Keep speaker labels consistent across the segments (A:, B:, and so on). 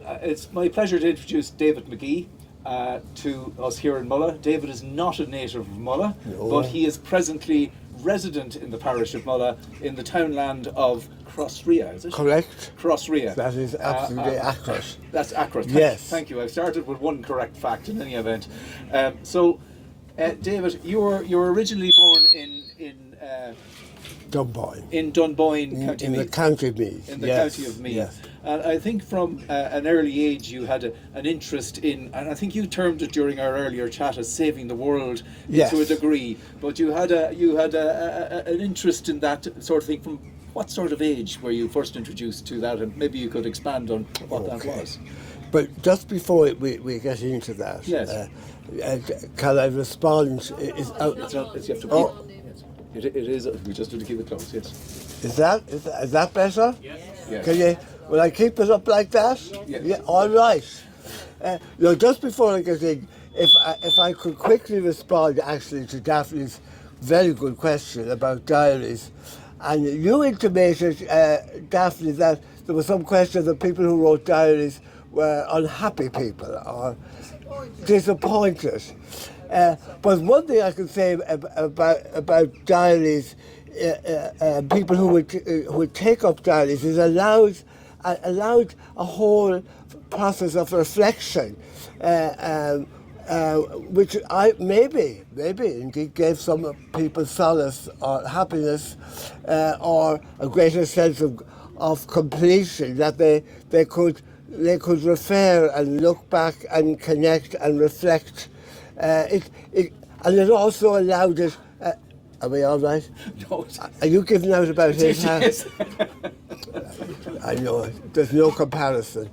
A: It's my pleasure to introduce David Magee to us here in Mulla. David is not a native of Mulla, but he is presently resident in the parish of Mulla in the townland of Crossria, is it?
B: Correct.
A: Crossria.
B: That is absolutely accurate.
A: That's accurate.
B: Yes.
A: Thank you. I've started with one correct fact in any event. David, you were originally born in
B: Dunboyne.
A: In Dunboyne, County
B: in
A: Meath.
B: The county of Meath.
A: In the
B: yes.
A: county of Meath.
B: Yes.
A: And I think from an early age you had an interest in, and I think you termed it during our earlier chat as saving the world
B: yes.
A: to a degree. But you had an interest in that sort of thing. From what sort of age were you first introduced to that? And maybe you could expand on what that was.
B: But just before we get into that,
A: yes.
B: Can I respond?
A: It's not, you have to It is. We just need to keep it close. Yes.
B: Is that better?
A: Yes.
B: Can you? Will I keep it up like that?
A: Yes.
B: Yeah. All right. Just before I get in, if I could quickly respond actually to Daphne's very good question about diaries, and you intimated, Daphne, that there was some question that people who wrote diaries were unhappy people or disappointed. But one thing I can say about diaries, people who would take up diaries, is allowed a whole process of reflection, which I maybe indeed gave some people solace or happiness, or a greater sense of completion, that they could refer and look back and connect and reflect. And it also allowed it. Are we all right?
A: No.
B: Are you giving out about his hat?
A: Yes.
B: I know, there's no comparison.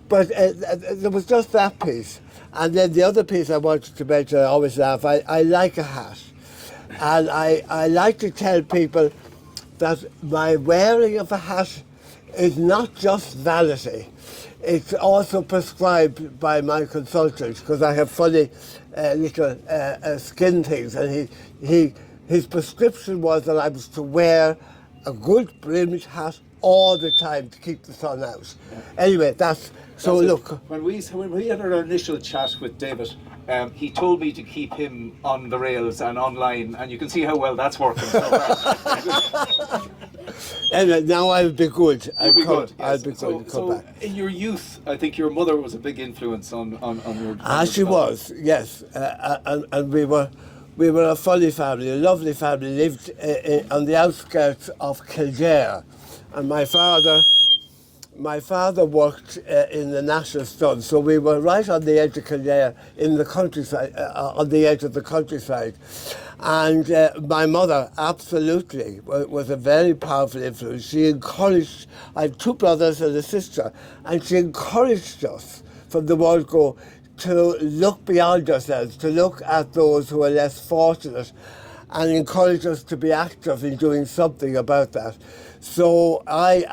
B: But there was just that piece. And then the other piece I wanted to mention, I always laugh, I like a hat. And I like to tell people that my wearing of a hat is not just vanity. It's also prescribed by my consultant, because I have funny little skin things, and his prescription was that I was to wear a good brimmed hat all the time to keep the sun out. Anyway, that's look.
A: When we had our initial chat with David, he told me to keep him on the rails and online, and you can see how well that's working so far.
B: And now I'll be good.
A: I'll be good.
B: Come back.
A: In your youth, I think your mother was a big influence on your.
B: She was, yes, and we were a funny family, a lovely family. Lived on the outskirts of Kildare, and my father worked in the National Stud, so we were right on the edge of Kildare, in the countryside, on the edge of the countryside. And my mother absolutely was a very powerful influence. She encouraged, I have two brothers and a sister, and she encouraged us from the word go to look beyond ourselves, to look at those who are less fortunate, and encourage us to be active in doing something about that. So I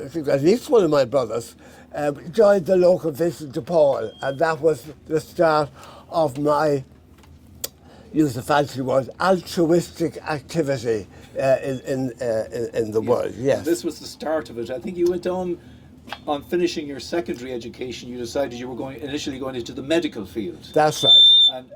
B: think at least one of my brothers joined the local Vincent de Paul, and that was the start of my, use the fancy word, altruistic activity in the world. Yes.
A: This was the start of it. I think you went on finishing your secondary education. You decided you were initially going into the medical field.
B: That's right.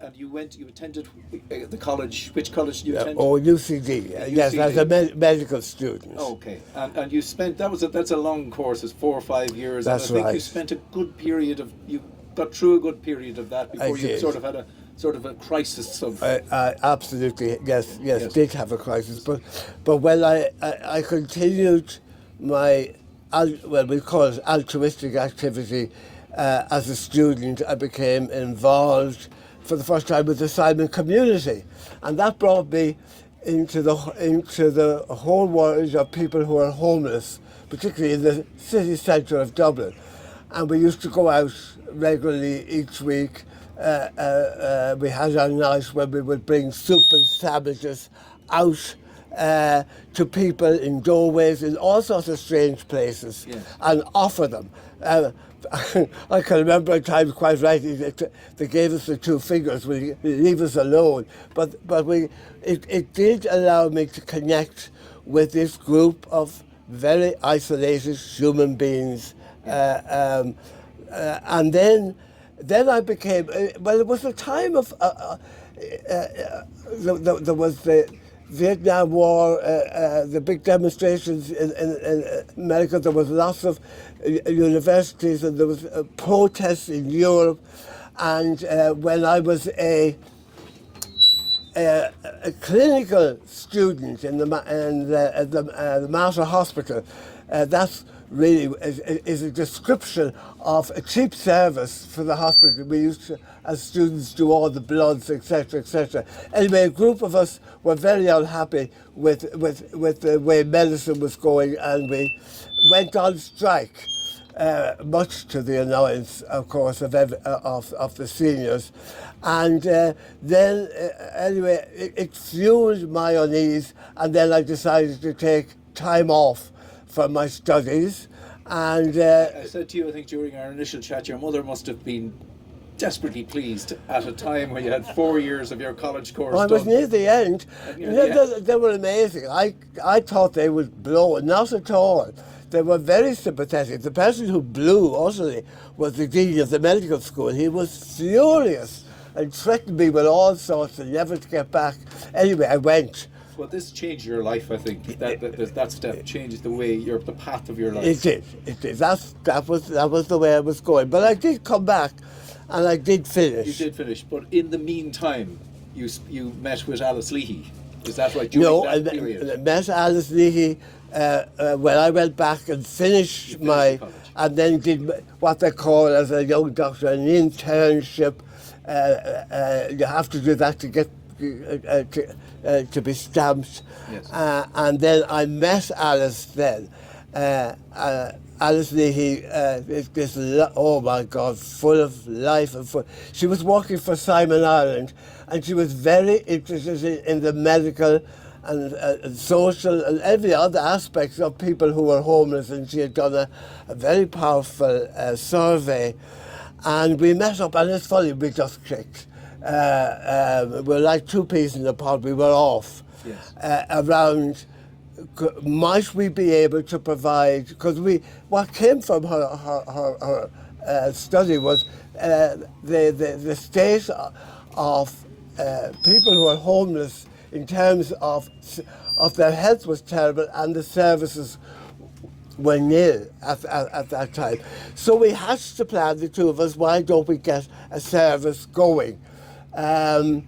A: And you attended the college. Which college did you attend?
B: UCD. Yes, as a medical student.
A: Okay, and you spent that's a long course. It's 4 or 5 years.
B: That's
A: and I think
B: right.
A: you spent a good period of got through a good period of that before you sort of had a crisis of.
B: Absolutely, yes, did have a crisis, but when I continued my we call it altruistic activity as a student, I became involved for the first time with the Simon community, and that brought me into the whole world of people who are homeless, particularly in the city centre of Dublin. And we used to go out regularly each week. We had our night when we would bring soup and sandwiches out to people in doorways, in all sorts of strange places,
A: yes, and
B: offer them. I can remember at times quite rightly that they gave us the two fingers, will leave us alone. But it did allow me to connect with this group of very isolated human beings And then I became, well, it was a time of, there was the Vietnam War, the big demonstrations in America. There was lots of universities, and there was protests in Europe. And when I was a clinical student in the Mater Hospital, that's really is a description of a cheap service for the hospital. We used to, as students, do all the bloods, etc., etc. Anyway, a group of us were very unhappy with the way medicine was going, and we went on strike, much to the annoyance, of course, of the seniors. And then, anyway, it fueled my unease, and then I decided to take time off from my studies. And
A: I said to you, I think during our initial chat, your mother must have been desperately pleased at a time when you had 4 years of your college course
B: I was
A: done.
B: near the end. They were amazing. I thought they would blow, not at all. They were very sympathetic. The person who blew utterly was the dean of the medical school. He was furious and threatened me with all sorts and never to get back. Anyway, I went.
A: Well, this changed your life, I think. That step changes the way the path of your life.
B: It did. It did. That was the way I was going. But I did come back, and I did finish.
A: You did finish, but in the meantime, you met with Alice Leahy. Is that right? During that period?
B: I met Alice Leahy when I went back and finished my, and then did what they call as a young doctor an internship. You have to do that to get to be stamped.
A: Yes.
B: And then I met Alice then. Alice Leahy is this, oh my God, full of life and full. She was working for Simon Ireland, and she was very interested in the medical and social and every other aspects of people who were homeless, and she had done a very powerful survey. And we met up, and it's funny, we just clicked. We're like two peas in a pod. We were off.
A: Yes.
B: Around, might we be able to provide? Because what came from her study was the state of people who are homeless in terms of their health was terrible, and the services were nil at that time. So we hatched the plan, the two of us. Why don't we get a service going?
A: This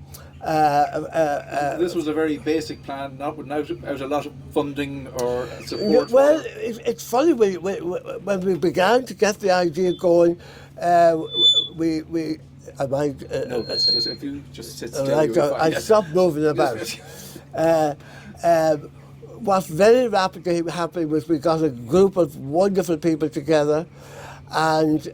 A: was a very basic plan, not without a lot of funding or support.
B: Well, it's funny, when we began to get the idea going, we I might...
A: no, if you just sit still,
B: right, I stopped moving about. What very rapidly happened was we got a group of wonderful people together, and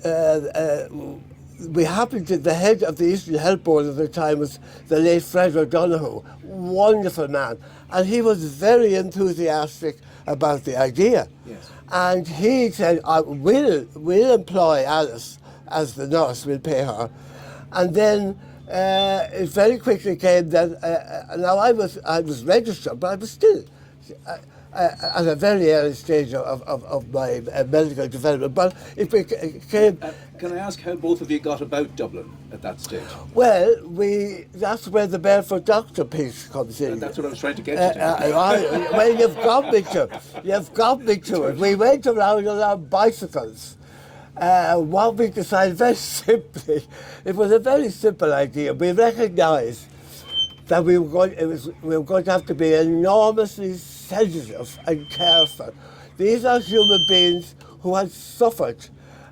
B: we happened to, the head of the Eastern Health Board at the time was the late Fred O'Donoghue, wonderful man, and he was very enthusiastic about the idea.
A: Yes.
B: And he said, we'll employ Alice as the nurse, we'll pay her. And then it very quickly came that, now I was registered, but I was still at a very early stage of my medical development. But it became...
A: Can I ask how both of you got about Dublin at that stage?
B: Well, that's where the Barefoot Doctor piece comes in.
A: And that's what I was trying to get you to.
B: Well, you've got me to it. We went around on our bicycles. What we decided very simply, it was a very simple idea. We recognised that we were going to have to be enormously sensitive and careful. These are human beings who had suffered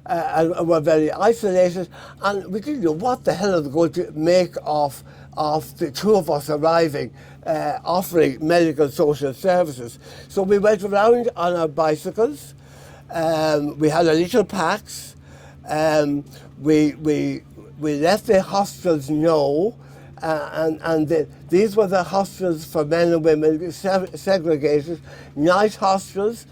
B: and were very isolated, and we didn't know what the hell are they going to make of the two of us arriving, offering medical social services. So we went around on our bicycles. We had our little packs. We let the hostels know, and these were the hostels for men and women, segregated, night hostels.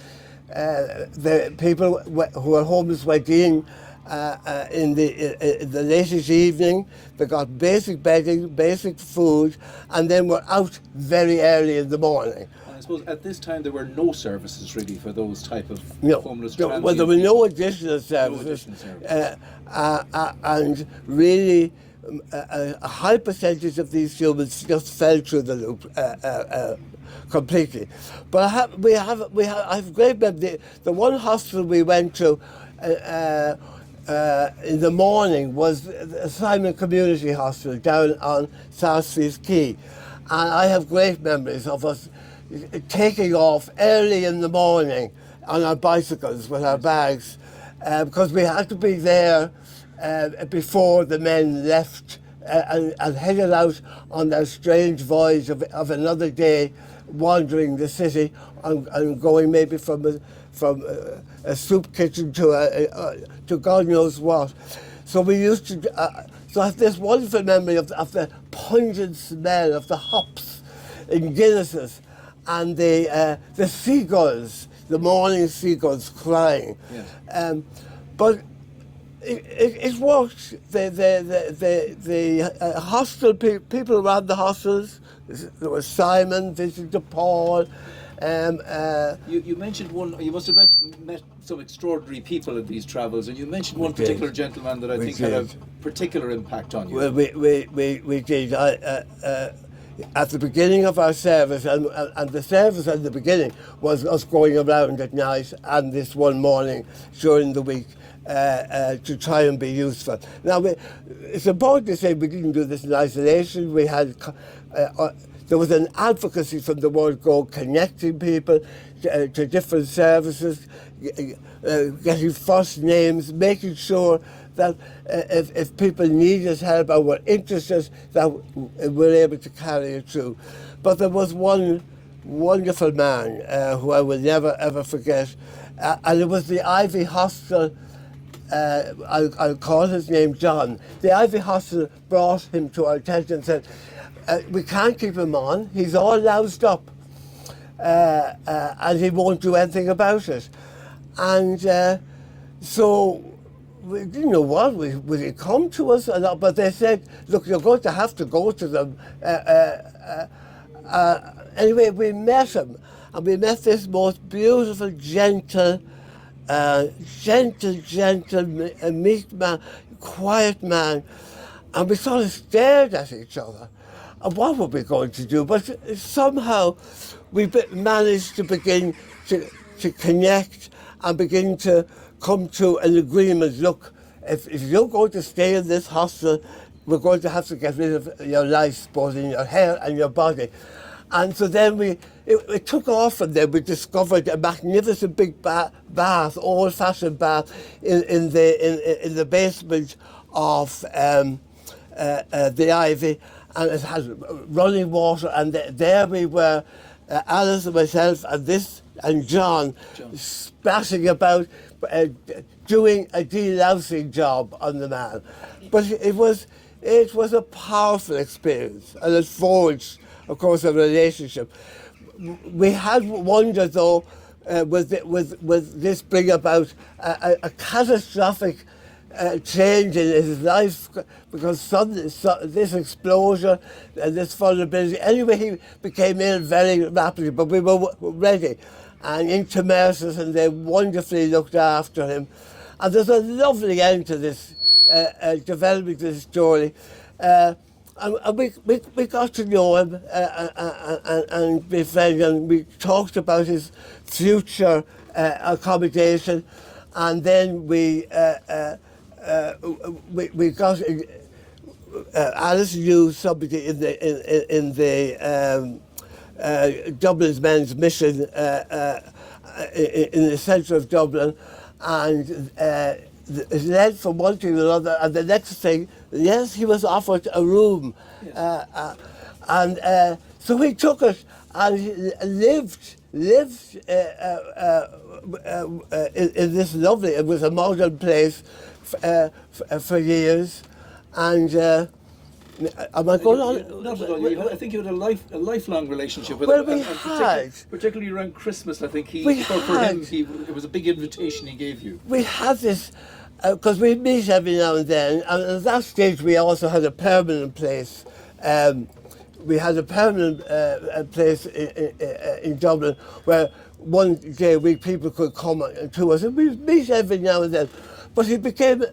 B: The people who were homeless went in the latest evening. They got basic bedding, basic food, and then were out very early in the morning.
A: suppose at this time there were no services really for those type of
B: No,
A: homeless
B: no,
A: transient
B: well, there were
A: people.
B: no additional services,
A: additional services.
B: And really a high percentage of these humans just fell through the loop completely. But I have great memory. The one hospital we went to in the morning was the Simon Community Hospital down on Sarsfields Quay, and I have great memories of us taking off early in the morning on our bicycles with our bags, because we had to be there before the men left and headed out on their strange voyage of another day, wandering the city and going maybe from a soup kitchen to God knows what. So we used to. So I have this wonderful memory of the pungent smell of the hops in Guinnesses and the seagulls, the morning seagulls crying.
A: Yes.
B: But it worked. The hostel people around the hostels. There was Simon, visitor Paul.
A: You mentioned one. You must have met some extraordinary people in these travels, and you mentioned one particular gentleman that I think had a particular impact on you.
B: Well, we did. At the beginning of our service, and the service at the beginning was us going around at night and this one morning during the week to try and be useful. Now, it's important to say we didn't do this in isolation. We had there was an advocacy from the word go, connecting people to different services, getting first names, making sure that if people needed help or were interested, that we're able to carry it through. But there was one wonderful man who I will never ever forget, and it was the Ivy Hostel. I'll call his name John. The Ivy Hostel brought him to our attention and said, we can't keep him on, he's all loused up and he won't do anything about it. And so we didn't know what, would he come to us or not, but they said, look, you're going to have to go to them. Anyway, we met him, and we met this most beautiful, gentle, meek man, quiet man, and we sort of stared at each other. And what were we going to do? But somehow we managed to begin to connect and begin to come to an agreement. Look, if you're going to stay in this hostel, we're going to have to get rid of your lice, both in your hair and your body. And so then it took off from there. We discovered a magnificent big bath, old-fashioned bath, in the basement of the Ivy, and it had running water. And there we were, Alice and myself, and John. Splashing about, doing a delousing job on the man. But it was a powerful experience, and it forged, of course, a relationship. We had wondered, though, with this bring about a catastrophic change in his life, because suddenly this explosion and this vulnerability. Anyway, he became ill very rapidly, but we were ready, and into Mercer's, and they wonderfully looked after him. And there's a lovely end to this developing this story. And we got to know him and be friends, and we talked about his future accommodation, and then we got Alice knew somebody in the Dublin's Men's Mission in the centre of Dublin, and it led from one thing to another, and the next thing, yes, he was offered a room. Yes. And so he took it, and he lived in this lovely, it was a modern place for years. And am I going on?
A: Not at all. I think you had a lifelong relationship with him.
B: Well, we had.
A: Particularly around Christmas, I think for him, it was a big invitation he gave you.
B: We had this, because we meet every now and then, and at that stage we also had a permanent place we had a permanent place in Dublin where one day a week people could come to us, and we'd meet every now and then. But he became,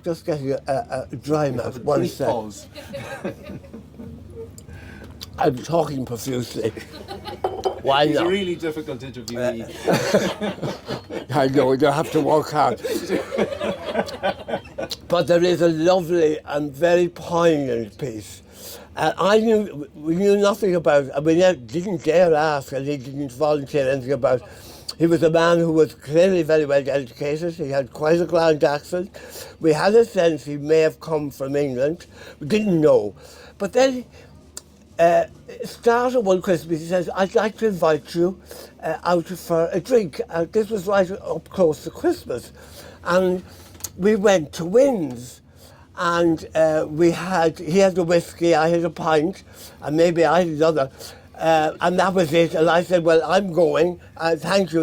B: just getting a dry mouth, one sec.
A: Pause.
B: I'm talking profusely. Why
A: He's
B: not?
A: a really difficult interviewee.
B: I know, you have to work hard. But there is a lovely and very poignant piece. And we knew nothing about it, and we didn't dare ask, and he didn't volunteer anything about it. He was a man who was clearly very well educated. He had quite a grand accent. We had a sense he may have come from England. We didn't know. But then it started one Christmas. He says, I'd like to invite you out for a drink. This was right up close to Christmas. And we went to Wynn's. And he had a whiskey, I had a pint, and maybe I had another. And that was it. And I said, well, I'm going. Thank you.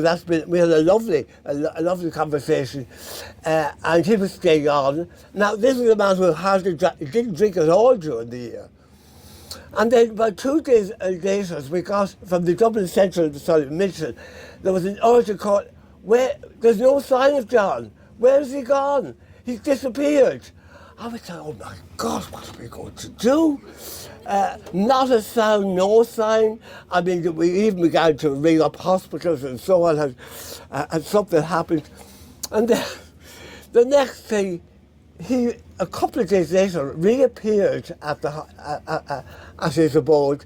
B: We had a lovely conversation. And he was staying on. Now, this is a man who didn't drink at all during the year. And then about 2 days later, we got from the Dublin Central, Mitchell, there was an urgent call. There's no sign of John. Where has he gone? He's disappeared. I was like, oh my God, what are we going to do? Not a sound, no sign. I mean, we even began to ring up hospitals and so on, and something happened. And then, the next thing, he, a couple of days later, reappeared at his abode.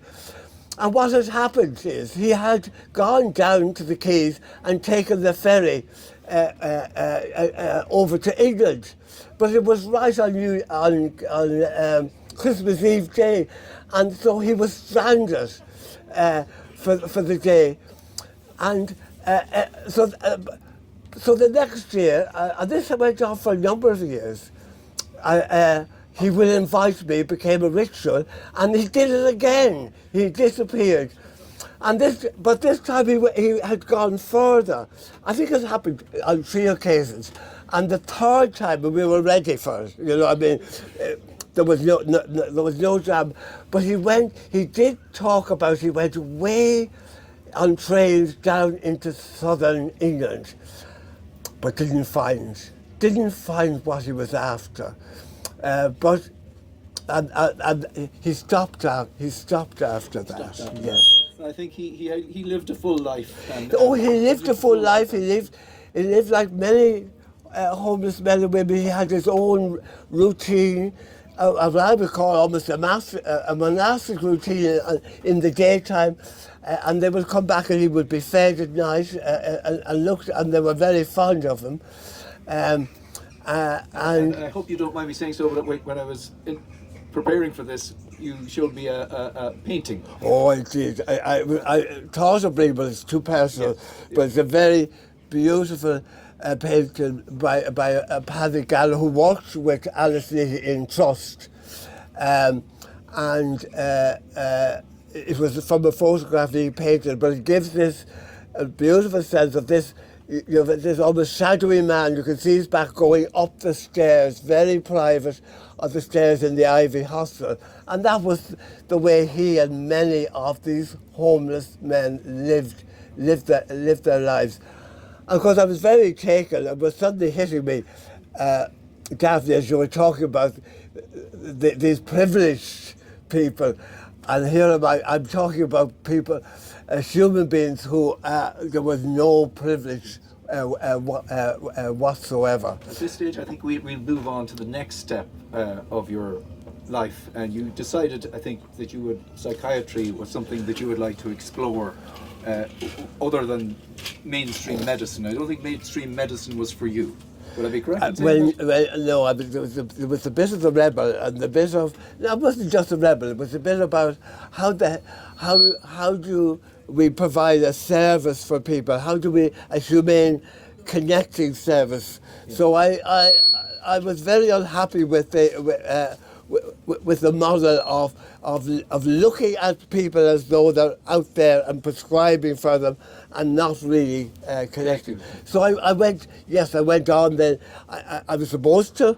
B: And what had happened is he had gone down to the Quays and taken the ferry over to England. But it was right on Christmas Eve day, and so he was stranded for the day. And so the next year, and this went on for a number of years, he will invite me, became a ritual, and he did it again. He disappeared. But this time he had gone further. I think it happened on 3 occasions. And the third time we were ready for it, you know, I mean, there was no jam. But he did talk about, he went way on trains down into southern England, but didn't find what he was after. But he stopped after that. Yes.
A: I think he lived a full life.
B: He lived a full life. He lived like many homeless men and women. He had his own routine, what I would call almost a monastic routine in the daytime. And they would come back and he would be fed at night and they were very fond of him.
A: And I hope you don't mind me saying so, but when I was preparing for this, you showed me a painting.
B: Oh, I did. I thought of it, but it's too personal. Yes. But it's a very beautiful painting by Paddy Gallo, who worked with Alice Leahy in Trust. It was from a photograph he painted, but it gives this beautiful sense of this, you know, this almost shadowy man. You can see his back going up the stairs, very private, of the stairs in the Ivy Hostel. And that was the way he and many of these homeless men lived their lives. And of course, I was very taken. It was suddenly hitting me, Daphne, as you were talking about these privileged people. And here I'm talking about people, human beings who there was no privilege whatsoever.
A: At this stage, I think we'll move on to the next step of your life. And you decided, I think, that psychiatry was something that you would like to explore other than mainstream medicine. I don't think mainstream medicine was for you. Would I be correct?
B: No, there was a bit of the rebel and the bit of, no, it wasn't just a rebel, it was a bit about how do we provide a service for people, how do we, a humane connecting service. Yeah. So I was very unhappy with the model of looking at people as though they're out there and prescribing for them and not really connecting. So I went on then. I was supposed to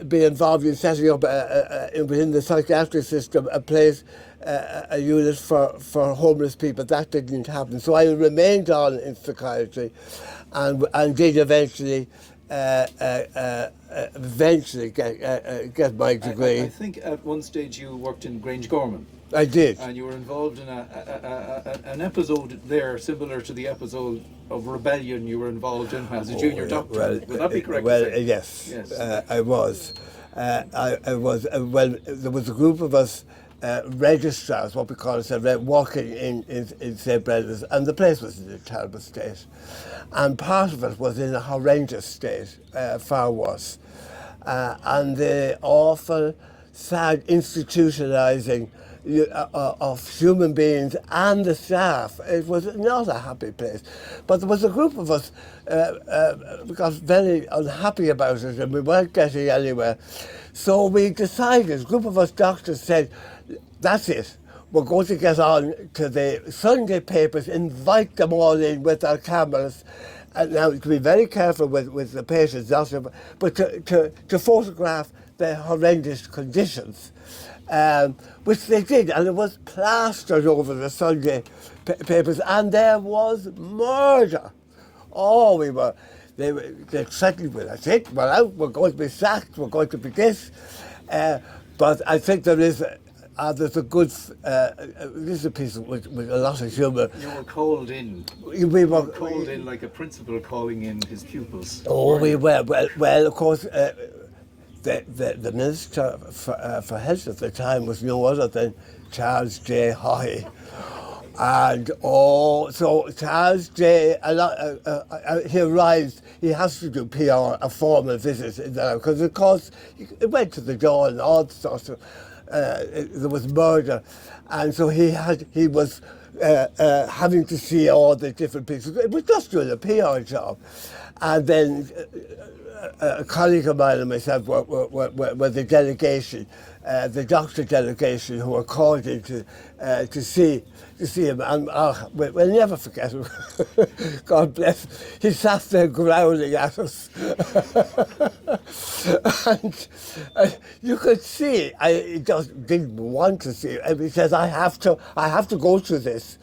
B: be involved in setting up within the psychiatric system a place, a unit for homeless people. That didn't happen. So I remained on in psychiatry and did eventually get my degree.
A: I think at one stage you worked in Grange Gorman.
B: I did.
A: And you were involved in an episode there similar to the episode of rebellion you were involved in as a junior doctor.
B: Well,
A: Would that be correct?
B: Well,
A: to say?
B: yes,
A: Yes.
B: I was. I was. Well, there was a group of us registrars, what we call it, walking in St. Brendan's, and the place was in a terrible state. And part of it was in a horrendous state, far worse. And the awful, sad institutionalising of human beings and the staff. It was not a happy place. But there was a group of us got very unhappy about it and we weren't getting anywhere. So we decided, a group of us doctors said, that's it. We're going to get on to the Sunday papers, invite them all in with our cameras. And now, to be very careful with the patients, but to photograph the horrendous conditions. Which they did, and it was plastered over the Sunday papers, and there was murder. Oh, they threatened with, that's it, we're out, we're going to be sacked, we're going to be this. But I think there's a good, this is a piece with a lot of humour.
A: You were called in.
B: We were
A: called in like a principal calling in his pupils.
B: Oh, we were. Well, of course, the Minister for Health at the time was no other than Charles J. Hoy. And so Charles J. He arrived. He has to do PR, a formal visit, because of course it went to the door and all sorts of. There was murder, and so he was having to see all the different pieces. It was just doing a PR job, and then a colleague of mine and myself were the delegation, the doctor delegation, who were called in to see him, and we'll never forget him. God bless. He sat there growling at us, and you could see he just didn't want to see it. And he says, "I have to go to this,"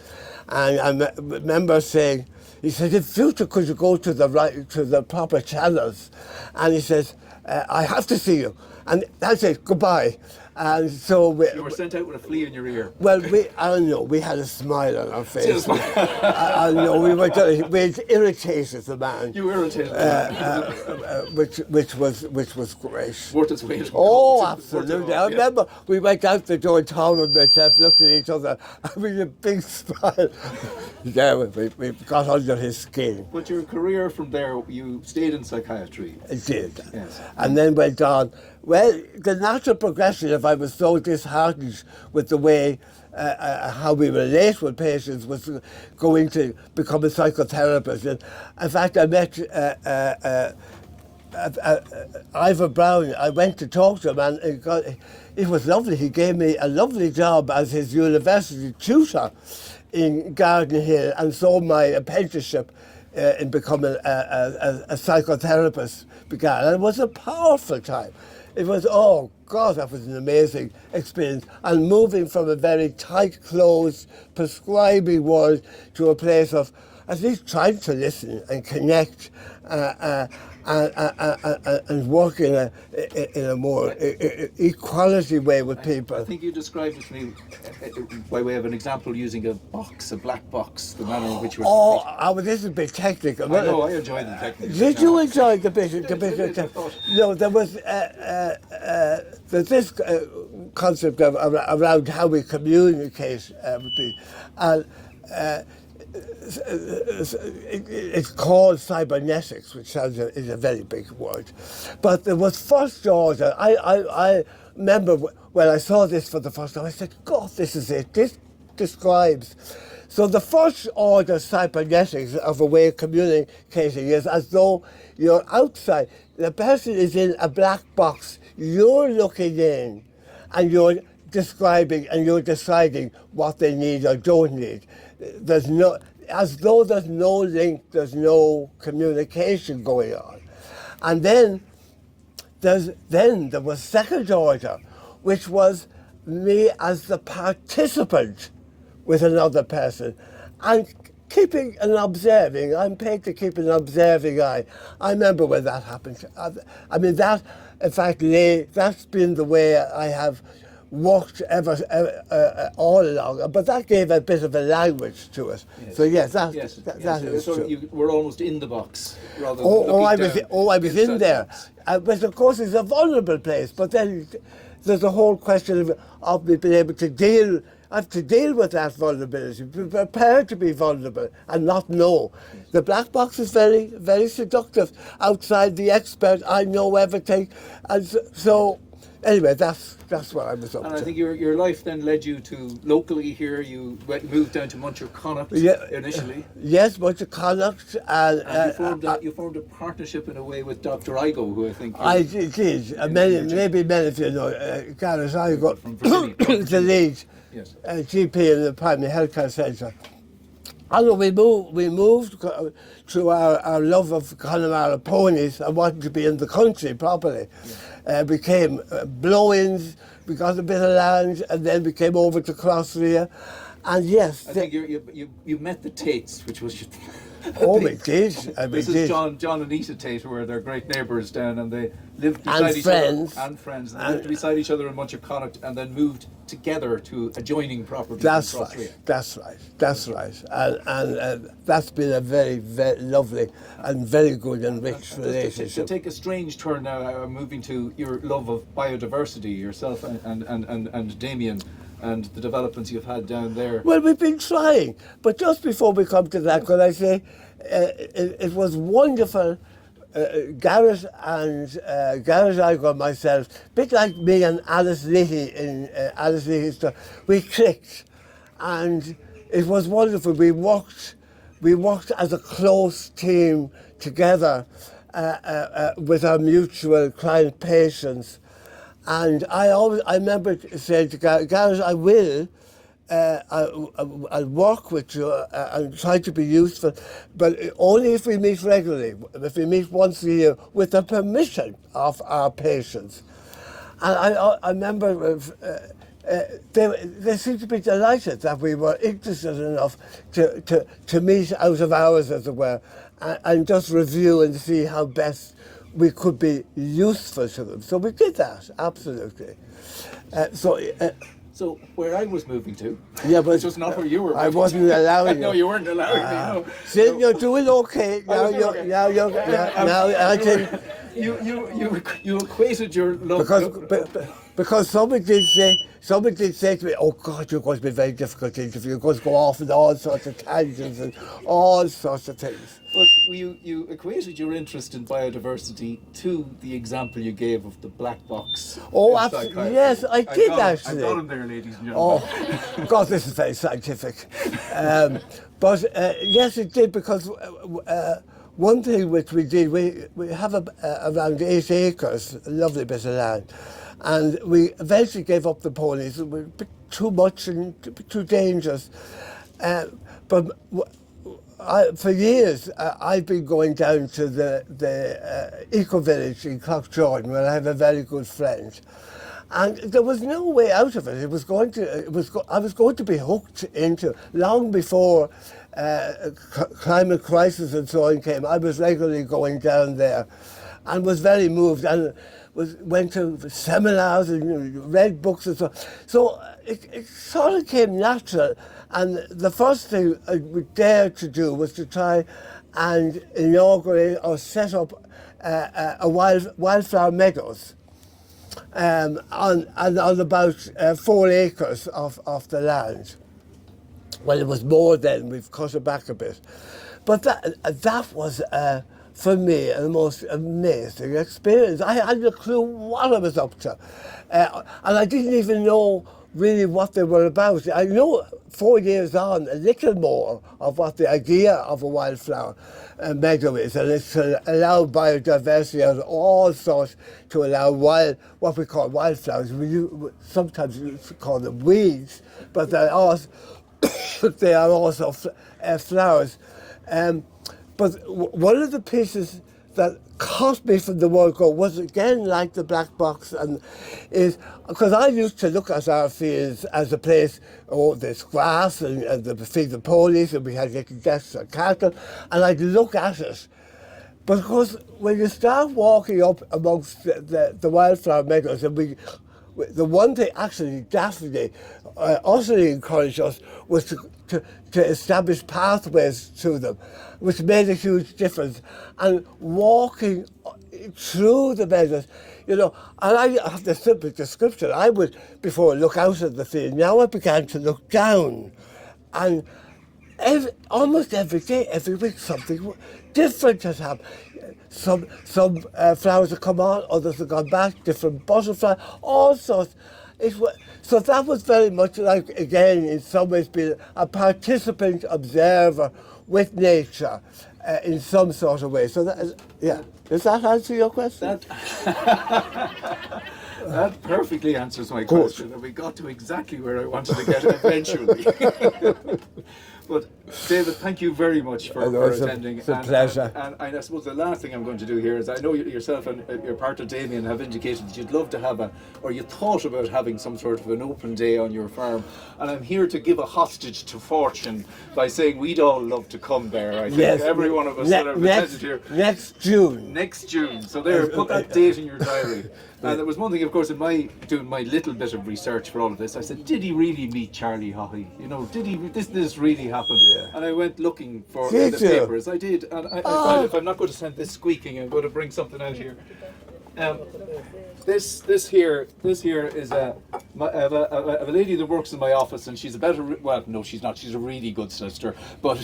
B: and I remember saying. He said, in future, could you go to the proper channels? And he says, I have to see you. And that's it, goodbye. And so
A: you were sent out with a flea in your ear.
B: Well, I don't know, we had a smile on our face. I know, we irritated the man.
A: You irritated the man.
B: Which was great.
A: Worth its weight.
B: Oh, absolutely. I remember we went out the door, Tom and myself looked at each other with a big smile. Yeah, we got under his skin.
A: But your career from there, you stayed in psychiatry.
B: I did.
A: Yes.
B: And then went on. Well, the natural progression, if I was so disheartened with the way how we relate with patients, was going to become a psychotherapist. And in fact, I met Ivor Brown. I went to talk to him, and it was lovely. He gave me a lovely job as his university tutor in Garden Hill, and so my apprenticeship in becoming a psychotherapist began. And it was a powerful time. It was, oh God, that was an amazing experience. And moving from a very tight, closed, prescribing world to a place of at least trying to listen and connect and work in a more equality way with people.
A: I think you described it to me by way of an example using a black box, the manner in which you were
B: this is a bit technical.
A: I know, I enjoyed the technical.
B: Did you enjoy the bit? No, there was there's this concept of around how we communicate with people. And it's called cybernetics, which is a very big word. But there was first order. I remember when I saw this for the first time, I said, God, this is it. This describes. So the first order cybernetics of a way of communicating is as though you're outside. The person is in a black box. You're looking in and you're describing and you're deciding what they need or don't need. As though there's no link, there's no communication going on. And then then there was second order, which was me as the participant with another person, and keeping and observing. I'm paid to keep an observing eye. I remember when that happened. I mean, that, in fact, that's been the way I have walked all along. But that gave a bit of a language to it.
A: Yes.
B: So yes, that is
A: so
B: true.
A: you were almost in the box rather than
B: I
A: looking
B: was
A: down
B: in there.
A: inside the box.
B: But of course, it's a vulnerable place. But then there's a whole question of me being able to deal. I have to deal with that vulnerability, be prepared to be vulnerable and not know. The black box is very, very seductive. Outside the expert, I know everything. And so anyway, that's what I was up
A: And
B: to.
A: I think your life then led you to locally here. You moved down to Muncher Connacht initially.
B: Yes, Muncher Connacht.
A: And you formed a partnership in a way with Dr. Igo, who I think
B: I did. Maybe many of you know Gareth Igo,
A: from Virginia.
B: the lead GP in the primary healthcare centre. And we moved through our love of Connemara ponies and wanting to be in the country properly. We came blow-ins, we got a bit of land, and then we came over to Crossria. And yes,
A: I think you met the Tates, which was your
B: oh, we did.
A: This is John and Anita Tate, who were their great neighbours down, and they lived beside each
B: friends.
A: other. And friends. And they lived beside each other in Muncher Connacht, and then moved together to adjoining properties.
B: That's right. And that's been a very, very lovely and very good and rich relationship.
A: To take a strange turn now, moving to your love of biodiversity, yourself and Damien, and the developments you've had down there.
B: Well, we've been trying, but just before we come to that, could I say it was wonderful. Gareth and Igo and myself, a bit like me and Alice Leahy in Alice Leahy's stuff, we clicked, and it was wonderful. We worked as a close team together with our mutual client patients. And I remember saying to Gareth, I'll work with you and try to be useful, but only if we meet regularly, if we meet once a year with the permission of our patients. And I remember they seemed to be delighted that we were interested enough to meet out of hours, as it were, and just review and see how best we could be useful to them. So we did that, absolutely.
A: So where I was moving to,
B: which
A: was not where you were moving
B: I wasn't allowing you.
A: No, you weren't allowing me, no.
B: See, you're doing okay. Now I can...
A: You equated your love...
B: Because somebody did say to me, oh God, you're going to be a very difficult to interview. You're going to go off on all sorts of tangents and all sorts of things.
A: But you equated your interest in biodiversity to the example you gave of the black box.
B: Oh, absolutely. Yes, I did actually.
A: I got him there, ladies and gentlemen.
B: Oh, God, this is very scientific. But yes, it did, because one thing which we did, we have around 8 acres, a lovely bit of land, and we eventually gave up the ponies. It was a bit too much and too dangerous. But for years, I've been going down to the eco-village in Cloughjordan, where I have a very good friend. And there was no way out of it. I was going to be hooked into, long before climate crisis and so on came. I was regularly going down there and was very moved, and went to seminars and read books and so on. So it sort of came natural. And the first thing we dared to do was to try and inaugurate or set up wildflower meadows on about 4 acres of the land. Well, it was more then, we've cut it back a bit. But that was, for me, the most amazing experience. I hadn't a clue what I was up to. And I didn't even know really what they were about. I know 4 years on a little more of what the idea of a wildflower meadow is, and it's to allow biodiversity of all sorts, to allow what we call wildflowers. Sometimes we call them weeds, but they are also flowers. But one of the pieces that caught me from the word go was again like the black box, and is because I used to look at our fields as a place, oh, there's grass and the feed the ponies, and we had little desks and cattle, and I'd look at it. But of course, when you start walking up amongst the wildflower meadows, and the one thing actually Daphne utterly encouraged us was to establish pathways to them, which made a huge difference. And walking through the meadows, you know, and I have the simple description. I would before look out at the field. Now I began to look down, and almost every day, every week, something different has happened. Some flowers have come on, others have gone back, different butterflies, all sorts. So that was very much like, again, in some ways being a participant observer with nature in some sort of way. So does that answer your question?
A: That perfectly answers my question, and we got to exactly where I wanted to get eventually. But David, thank you very much for attending.
B: It's a pleasure.
A: And I suppose the last thing I'm going to do here is, I know yourself and your partner Damien have indicated that you'd love to have or you thought about having some sort of an open day on your farm, and I'm here to give a hostage to fortune by saying we'd all love to come there. I think every one of us that have attended here.
B: Next June.
A: Next June. So there, put that date in your diary. And there was one thing, of course, in doing my little bit of research for all of this, I said, did he really meet Charlie Haughey? You know, did he? This really happened? Yeah. And I went looking for the papers. I did, and I thought, if I'm not going to send this squeaking, I'm going to bring something out here. This here is I have a lady that works in my office, and she's she's not. She's a really good sister, but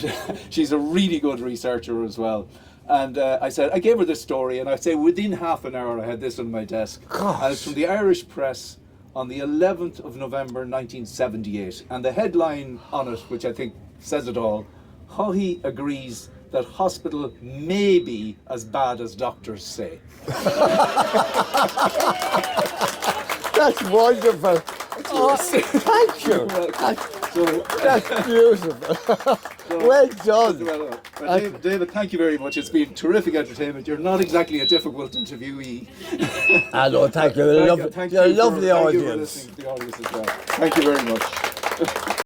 A: she's a really good researcher as well. And I gave her this story, and I'd say within half an hour I had this on my desk. And it's from the Irish Press on the 11th of November 1978. And the headline on it, which I think says it all, Haughey agrees that hospital may be as bad as doctors say.
B: That's wonderful. Thank you. That's beautiful. Well done.
A: David, thank you very much. It's been terrific entertainment. You're not exactly a difficult interviewee.
B: I know, thank you. You're a lovely audience.
A: Thank you for listening to the audience as well. Thank you very much.